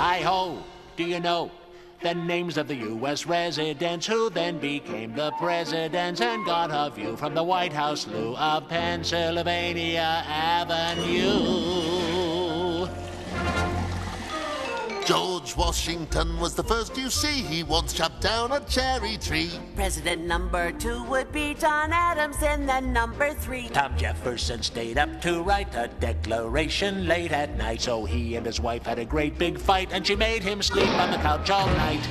Hi-ho, do you know the names of the U.S. residents who then became the presidents and got a view from the White House loo of Pennsylvania Avenue? George Washington was the first you see. He once chopped down a cherry tree. President number 2 would be John Adams, and then number 3. Tom Jefferson stayed up to write a declaration late at night, so he and his wife had a great big fight, and she made him sleep on the couch all night.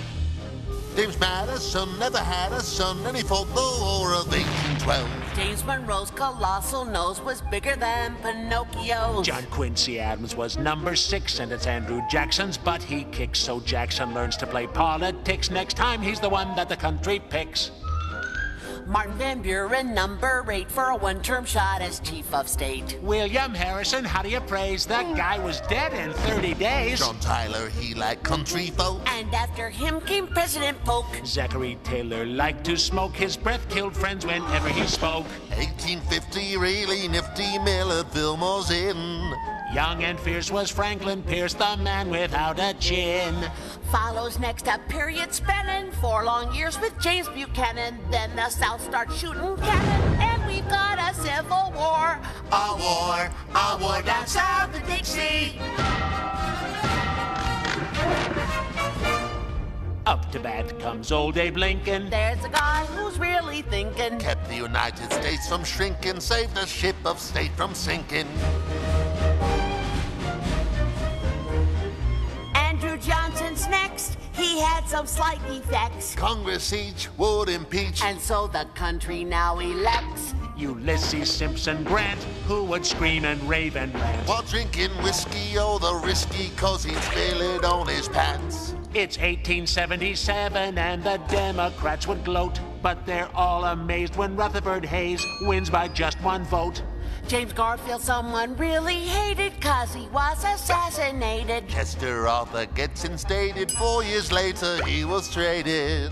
James Madison never had a son, and he fought the War of 1812. James Monroe's colossal nose was bigger than Pinocchio's. John Quincy Adams was number 6, and it's Andrew Jackson's butt he kicks, so Jackson learns to play politics. Next time he's the one that the country picks. Martin Van Buren, number 8, for a one-term shot as chief of state. William Harrison, how do you praise? That guy was dead in 30 days. John Tyler, he liked country folk. And after him came President Polk. Zachary Taylor liked to smoke. His breath killed friends whenever he spoke. 1850, really nifty, Millard Fillmore's in. Young and fierce was Franklin Pierce, the man without a chin. Follows next a period spanning 4 long years with James Buchanan. Then the South starts shooting cannon, and we've got a civil war. A war Down south of Dixie. Up to bat comes old Abe Lincoln. There's a guy who's really thinking. kept the United States from shrinking, saved a ship of state from sinking. Andrew Johnson's next. He had some slight defects. Congress each would impeach. And so the country now elects Ulysses Simpson Grant, who would scream and rave and rant while drinking whiskey, oh the risky, 'cause he'd spill it on his pants. It's 1877 and the Democrats would gloat, but they're all amazed when Rutherford Hayes wins by just 1 vote. James Garfield someone really hated 'cause he was assassinated. Chester Arthur gets instated, 4 years later he was traded.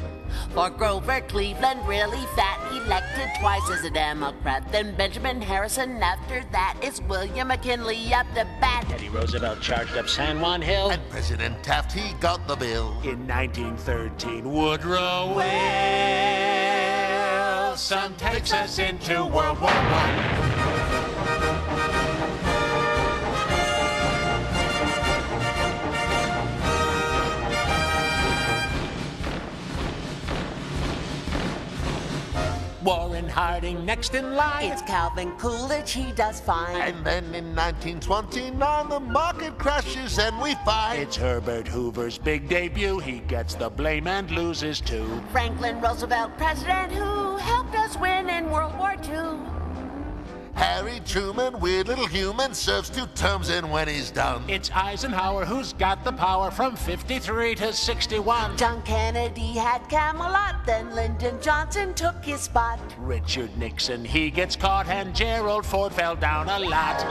For Grover Cleveland, really fat, elected twice as a Democrat. Then Benjamin Harrison, after that it's William McKinley up the bat. Teddy Roosevelt charged up San Juan Hill. And President Taft, he got the bill. In 1913, Woodrow Wilson takes us into World War I. Warren Harding next in line. It's Calvin Coolidge, he does fine. And then in 1929, the market crashes and we find It's Herbert Hoover's big debut. He gets the blame and loses too. Franklin Roosevelt, president who helped us win in World War II. Harry Truman, weird little human, serves 2 terms and when he's done. It's Eisenhower who's got the power from 53 to 61. John Kennedy had Camelot, then Lyndon Johnson took his spot. Richard Nixon, he gets caught, and Gerald Ford fell down a lot.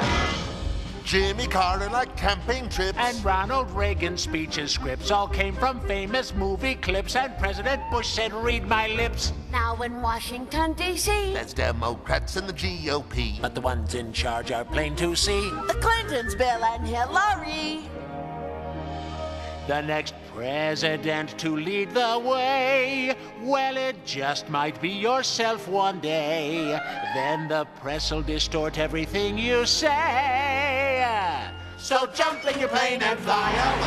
Jimmy Carter liked camping trips. And Ronald Reagan's speeches, scripts all came from famous movie clips, and President Bush said, "Read my lips." Now in Washington, D.C., There's Democrats and the GOP. But the ones in charge are plain to see. the Clintons, Bill and Hillary. The next president to lead the way, well, it just might be yourself one day. Then the press'll distort everything you say. So jump in your plane and fly away.